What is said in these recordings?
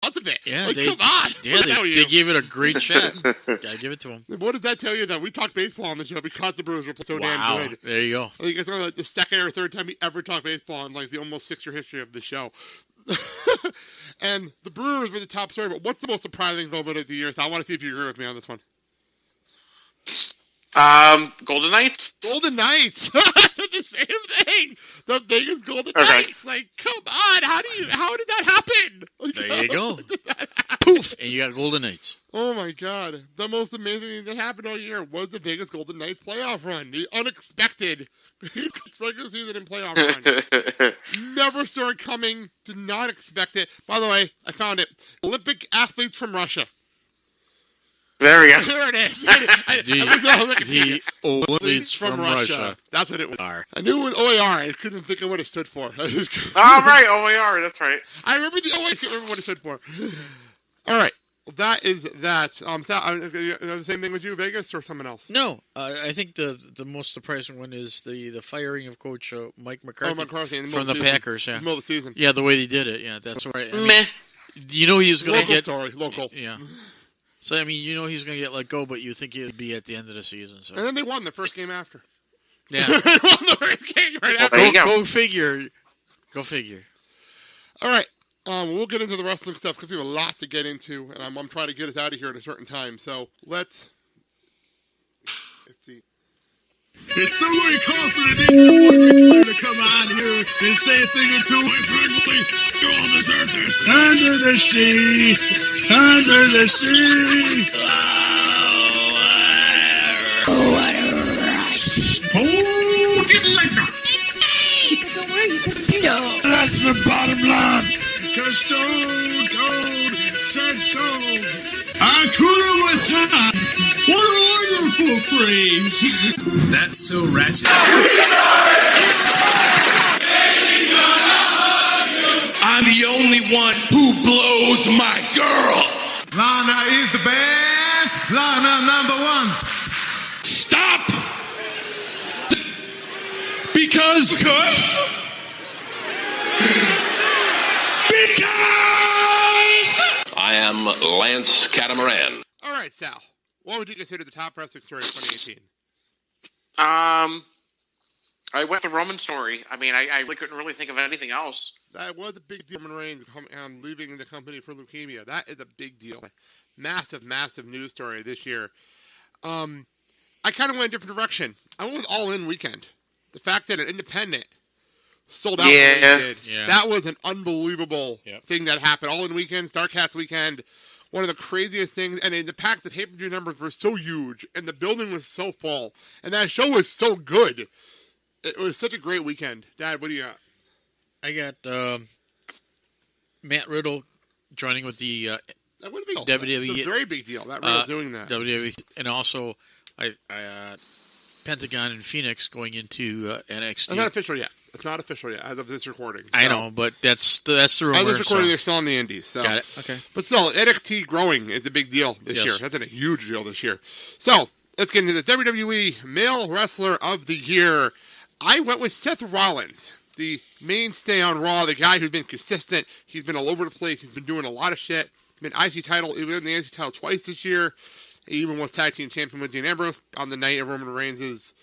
because of it. Yeah, come on. Yeah, they gave it a great shot. Gotta give it to them. What does that tell you? That we talked baseball on the show because the Brewers were so damn good. There you go. I think it's only like the second or third time we ever talked baseball in like the almost 6-year history of the show. And the Brewers were the top story, but what's the most surprising moment of the year? So I want to see if you agree with me on this one. Golden Knights? Golden Knights! The same thing! The Vegas Golden Knights! Like, come on! How did that happen? Like, there you go. Poof! And you got Golden Knights. Oh my God. The most amazing thing that happened all year was the Vegas Golden Knights playoff run. The unexpected regular season and playoff run. Never saw it coming. Did not expect it. By the way, I found it. Olympic athletes from Russia. There we go. There it is. The Olympics from Russia. That's what it was. I knew it was OAR. I couldn't think of what it stood for. Oh, right. OAR. That's right. I remember the OAR. I can't remember what it stood for. All right. That is that. Sal, the same thing with you, Vegas, or someone else? No. I think the most surprising one is the firing of Coach Mike McCarthy, from the Packers. Yeah. Middle of the season. Yeah, the way they did it. Yeah, that's right. Meh. You know he was going to get... Local. Yeah. So, I mean, you know he's going to get let go, but you think he'd be at the end of the season. So. And then they won the first game after. Yeah. They won the first game right after. Go figure. Go figure. All right. We'll get into the wrestling stuff because we have a lot to get into, and I'm trying to get us out of here at a certain time. So, let's see. It's so very confident to come on here and say a thing or two. Go on the surface. Under the sea. Under the sea. Oh, what a rush. Oh, get the leg drop. It's me. But don't worry, because you know. That's the bottom line. Because Stone Cold said so. Hakuna Matata. What a wonderful phrase. That's so ratchet. I'm the only one who blows my girl. Lana is the best. Lana #1. Stop. Because. I am Lance Catamaran. All right, Sal. What would you consider the top wrestling story of 2018? I went the Roman story. I mean, I really couldn't really think of anything else. That was a big deal. Roman Reigns leaving the company for leukemia. That is a big deal. Massive, massive news story this year. I kind of went a different direction. I went with All In Weekend. The fact that an independent sold out the way it did. That was an unbelievable thing that happened. All In Weekend, Starrcast Weekend. One of the craziest things, and in the fact the pay-per-view numbers were so huge, and the building was so full, and that show was so good. It was such a great weekend. Dad, what do you got? I got Matt Riddle joining with the that was a big WWE. That's a very big deal. That Riddle doing that. WWE, and also I Pentagon and Phoenix going into NXT. It's not official yet. It's not official yet as of this recording. So. I know, but that's the rumor. As of this recording, they're still on the Indies. So. Got it. Okay. But still, NXT growing is a big deal this year. That's a huge deal this year. So let's get into the WWE Male Wrestler of the Year. I went with Seth Rollins, the mainstay on Raw, the guy who's been consistent. He's been all over the place. He's been doing a lot of shit. He's been IC title. He won the IC title twice this year. He even was tag team champion with Dean Ambrose on the night of Roman Reigns'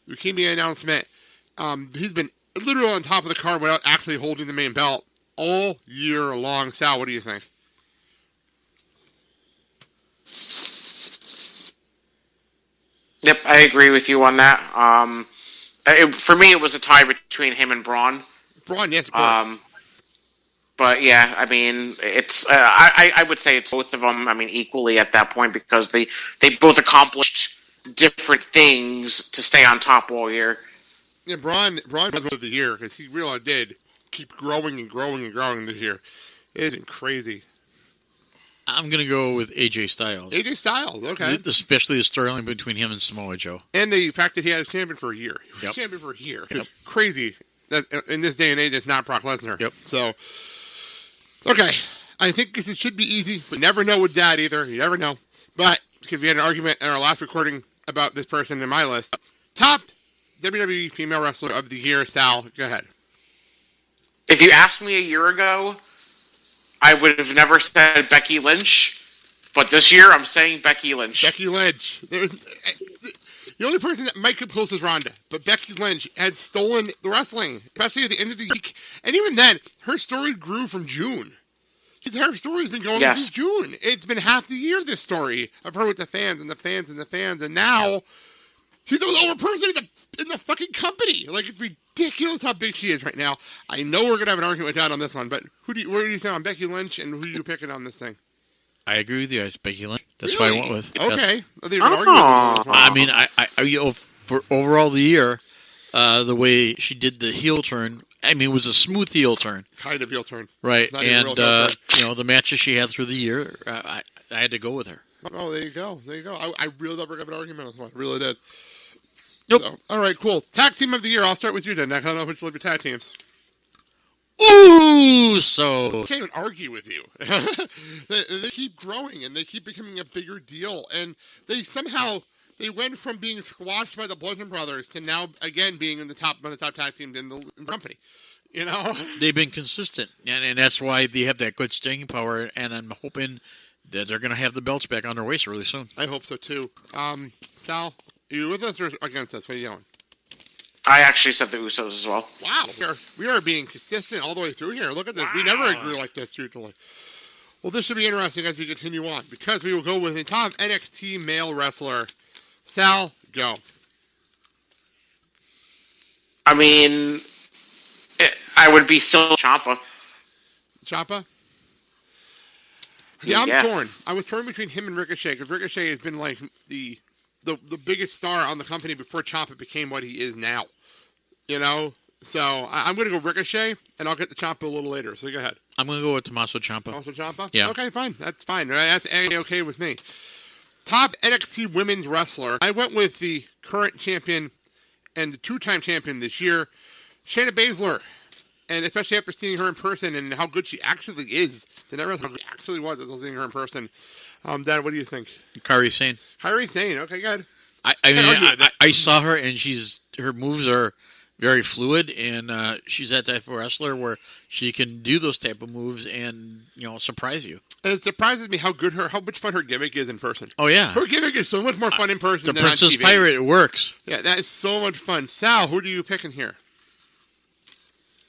leukemia announcement. He's been literally on top of the card without actually holding the main belt all year long. Sal, what do you think? Yep, I agree with you on that. For me, it was a tie between him and Braun. Braun, yes, of course. But yeah, I mean, it's I would say it's both of them. I mean, equally at that point because they both accomplished different things to stay on top all year. Yeah, Braun was of the year because he really did keep growing and growing and growing this year. It's been crazy. I'm gonna go with AJ Styles. AJ Styles, okay. Especially the storyline between him and Samoa Joe, and the fact that he had a champion for a year. He was champion for a year. Yep. It's crazy that in this day and age, it's not Brock Lesnar. Yep. So. Okay, I think this should be easy, but never know with Dad either. You never know. But, because we had an argument in our last recording about this person in my list. Top WWE Female Wrestler of the Year, Sal. Go ahead. If you asked me a year ago, I would have never said Becky Lynch, but this year I'm saying Becky Lynch. Becky Lynch. The only person that might come close is Ronda, but Becky Lynch had stolen the wrestling, especially at the end of the week. And even then, her story grew from June. Her story's been going since June. It's been half the year, this story of her with the fans and the fans and the fans. And now, she's the lower person in the fucking company. Like, it's ridiculous how big she is right now. I know we're going to have an argument with Dad on this one, but where do you stand on Becky Lynch, and who are you picking on this thing? I agree with you. It's Becky Lynch. That's what I went with. Okay. Yes. I mean, I for overall the year, the way she did the heel turn, I mean, it was a smooth heel turn. Kind of heel turn. Right. And, the matches she had through the year, I had to go with her. Oh, there you go. I really thought we were going to have an argument on this one. I really did. Nope. So, all right, cool. Tag team of the year. I'll start with you then. I don't know which you love your tag teams. Ooh, so I can't even argue with you. they keep growing and they keep becoming a bigger deal, and they went from being squashed by the Bludgeon Brothers to now again being in one of the top tag teams in the company. You know, they've been consistent, and that's why they have that good staying power. And I'm hoping that they're going to have the belts back on their waist really soon. I hope so too. Sal, are you with us or against us? What are you doing? I actually said the Usos as well. Wow, we are being consistent all the way through here. Look at this. Wow. We never agree like this, usually. Well, this should be interesting as we continue on, because we will go with the top NXT male wrestler. Sal, go. I mean, I would be still Ciampa. Ciampa? Yeah, I'm torn. I was torn between him and Ricochet, because Ricochet has been like the biggest star on the company before Ciampa became what he is now. You know? So I'm going to go Ricochet, and I'll get the Ciampa a little later. So go ahead. I'm going to go with Tommaso Ciampa. Tommaso Ciampa? Yeah. Okay, fine. That's fine. That's okay with me. Top NXT women's wrestler. I went with the current champion and the two-time champion this year, Shayna Baszler. And especially after seeing her in person and how good she actually is. I never thought she actually was until seeing her in person. Dad, what do you think? Kairi Sane. Kairi Sane. Okay, good. I saw her, and her moves are very fluid, and she's that type of wrestler where she can do those type of moves and surprise you. And it surprises me how much fun her gimmick is in person. Oh yeah, her gimmick is so much more fun in person. The than Princess on TV. Pirate, it works. Yeah, that is so much fun. Sal, who do you pick in here?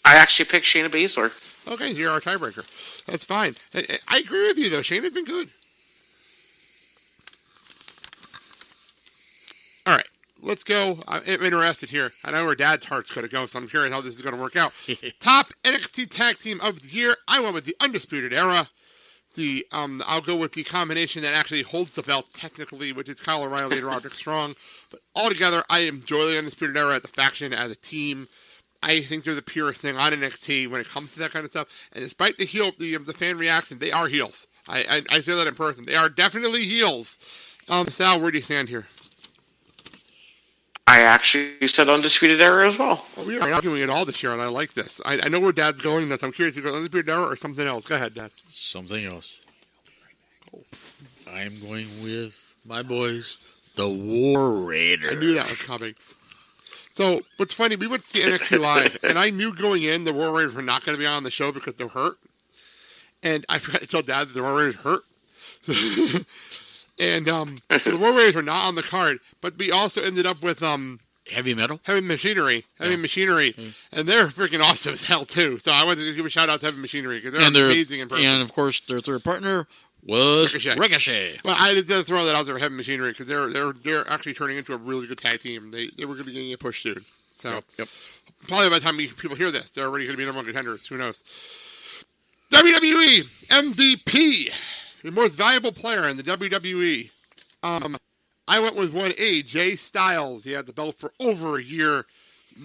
I actually picked Shayna Baszler. Okay, you're our tiebreaker. That's fine. I agree with you though. Shayna's been good. All right, let's go. I'm interested here. I know where Dad's heart's going to go, so I'm curious how this is going to work out. Top NXT Tag Team of the Year. I went with the Undisputed Era. I'll go with the combination that actually holds the belt technically, which is Kyle O'Reilly and Roderick Strong. But altogether, I enjoy the Undisputed Era as a faction, as a team. I think they're the purest thing on NXT when it comes to that kind of stuff. And despite the fan reaction, they are heels. I say that in person. They are definitely heels. Sal, where do you stand here? I actually said Undisputed Era as well. Well, we are arguing it all this year, and I like this. I know where Dad's going. I'm curious if you go Undisputed Era or something else. Go ahead, Dad. Something else. I'm going with my boys, the War Raiders. I knew that was coming. So, what's funny, we went to see NXT Live, and I knew going in the War Raiders were not going to be on the show because they're hurt. And I forgot to tell Dad that the War Raiders hurt. And the War Raiders were not on the card, but we also ended up with Heavy Machinery, and they're freaking awesome as hell too. So I wanted to give a shout out to Heavy Machinery because they're amazing in person. And of course, their third partner was Ricochet. Well, I had to throw that out there for Heavy Machinery because they're actually turning into a really good tag team. They were going to be getting a push soon. So probably by the time people hear this, they're already going to be number one contenders. Who knows? WWE MVP. The most valuable player in the WWE. I went with one AJ Styles. He had the belt for over a year.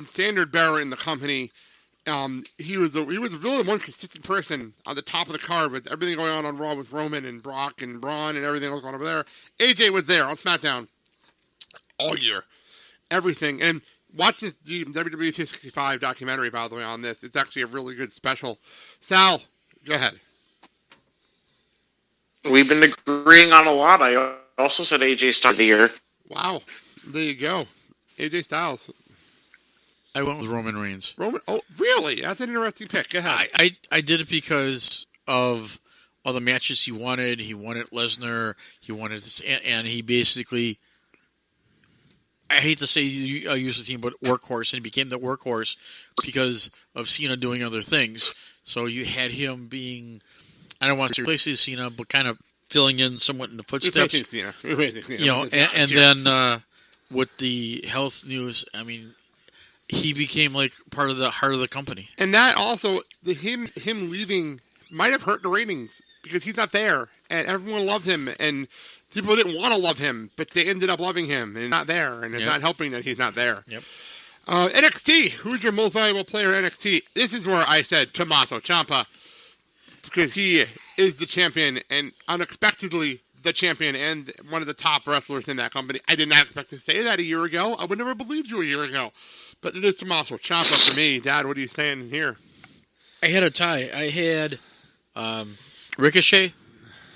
Standard bearer in the company. He was really one consistent person on the top of the card with everything going on Raw with Roman and Brock and Braun and everything else going over there. AJ was there on SmackDown all year. Everything. And watch the WWE 265 documentary, by the way, on this. It's actually a really good special. Sal, go ahead. We've been agreeing on a lot. I also said AJ Styles of the year. Wow. There you go. AJ Styles. I went with Roman Reigns. Oh, really? That's an interesting pick. Go ahead. I did it because of all the matches he wanted. He wanted Lesnar. He wanted this, and he basically, I hate to say use the team, but workhorse, and he became the workhorse because of Cena doing other things. So you had him being, I don't want to replace Cena, but kind of filling in somewhat in the footsteps. Cena. And then with the health news, I mean, he became like part of the heart of the company. And that also, him leaving might have hurt the ratings because he's not there, and everyone loved him, and people didn't want to love him, but they ended up loving him, and not there, and it's not helping that he's not there. Yep. NXT, who's your most valuable player in NXT? This is where I said Tommaso Ciampa, because he is the champion, and unexpectedly the champion, and one of the top wrestlers in that company. I did not expect to say that a year ago. I would never believed you a year ago. But it is Tommaso Ciampa for me. Dad, what are you saying here? I had a tie. I had Ricochet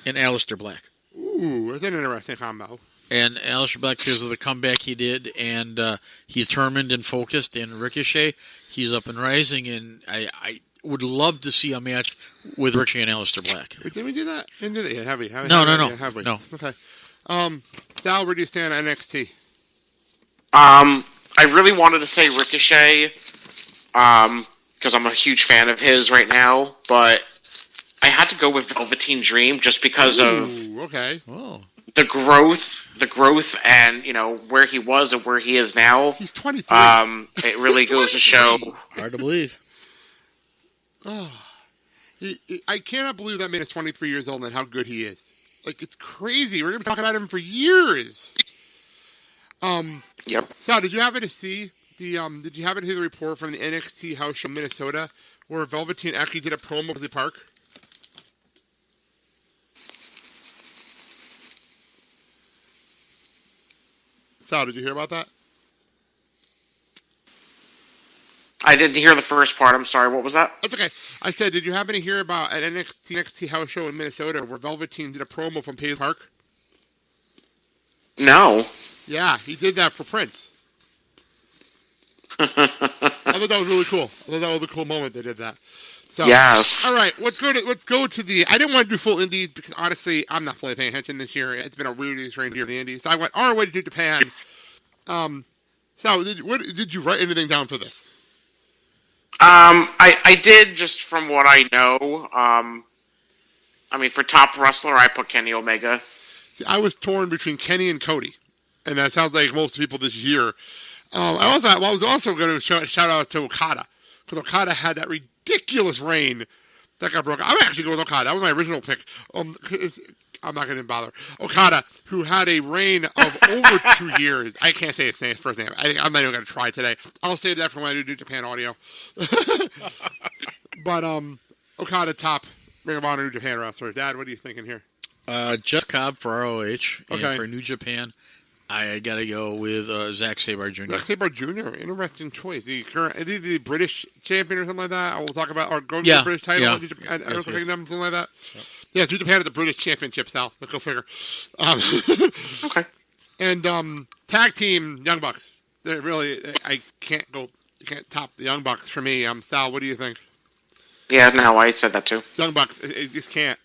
and Aleister Black. Ooh, that's an interesting combo. And Aleister Black, because of the comeback he did, and he's determined and focused. And Ricochet, he's up and rising. And I would love to see a match with Ricochet and Aleister Black. Did we do that? Didn't do that yet, have we? No. Have we? No. Okay. Sal, where do you stand on NXT? I really wanted to say Ricochet, because I'm a huge fan of his right now, but I had to go with Velveteen Dream just because of the growth, and where he was and where he is now. He's 23. It really goes to show. Hard to believe. I cannot believe that man is 23 years old and how good he is. Like, it's crazy. We're gonna be talking about him for years. Yep. Sal, did you happen to see the report from the NXT house show in Minnesota where Velveteen actually did a promo for the park? Sal, did you hear about that? I didn't hear the first part. I'm sorry. What was that? That's okay. I said, did you happen to hear about an NXT house show in Minnesota where Velveteen did a promo from Paisley Park? No. Yeah, he did that for Prince. I thought that was really cool. I thought that was a cool moment they did that. So, yes. All right, let's go to the. I didn't want to do full indies because honestly, I'm not fully paying attention this year. It's been a really strange year of the indies. So I went our way to Japan. So did you write anything down for this? I did, just from what I know. I mean, for top wrestler, I put Kenny Omega. I was torn between Kenny and Cody, and that sounds like most people this year. I was also going to shout out to Okada, because Okada had that ridiculous reign that got broken. I'm actually going with Okada. That was my original pick. I'm not going to bother. Okada, who had a reign of over 2 years. I can't say his first name. I'm not even going to try today. I'll save that for when I do Japan audio. But Okada, top Ring of Honor New Japan wrestler. Dad, what are you thinking here? Jeff Cobb for ROH. Okay. And for New Japan, I got to go with Zack Sabre Jr. Zack Sabre Jr., interesting choice. The British champion or something like that. I will talk about, or go to the British title. Yeah. Something like that. Yep. Yeah, New Japan at the British Championship, Sal. Let's go figure. Okay. And tag team Young Bucks. They're really, I can't top the Young Bucks for me. Sal, what do you think? Yeah, no, I said that too. Young Bucks, it just can't.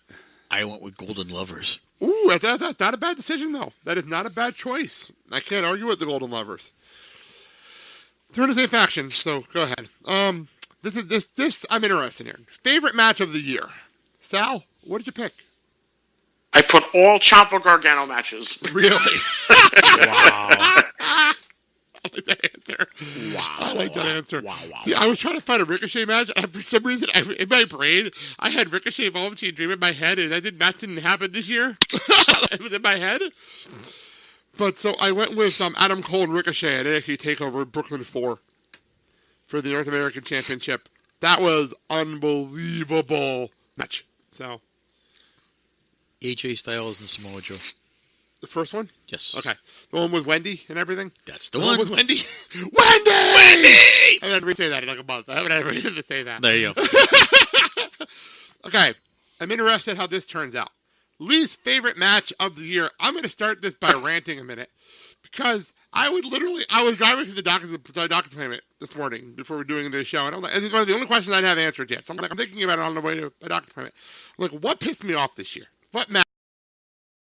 I went with Golden Lovers. Ooh, that's not a bad decision, though. That is not a bad choice. I can't argue with the Golden Lovers. They're in the same faction, so go ahead. This I'm interested in. Favorite match of the year. Sal, what did you pick? I put all Ciampa Gargano matches. Really? Wow. I like that answer. Wow. I like that answer. Wow. See, I was trying to find a Ricochet match, and for some reason, in my brain, I had Ricochet Velveteen Dream in my head, and that didn't happen this year. It was in my head. But so I went with Adam Cole and Ricochet at NXT TakeOver Brooklyn 4 for the North American Championship. That was unbelievable match. So AJ Styles and Samoa Joe. the first one? Yes. Okay. The one with Wendy and everything? That's the The one. one with Wendy? Wendy! I haven't had to say that in like a month. I haven't had a reason to say that. There you go. Okay. I'm interested how this turns out. Least favorite match of the year. I'm going to start this by ranting a minute. Because I was driving to the doctor's appointment this morning before we're doing this show. And I'm like, this is one of the only questions I have answered yet. So I'm thinking about it on the way to my doctor's appointment. Like, what pissed me off this year? What match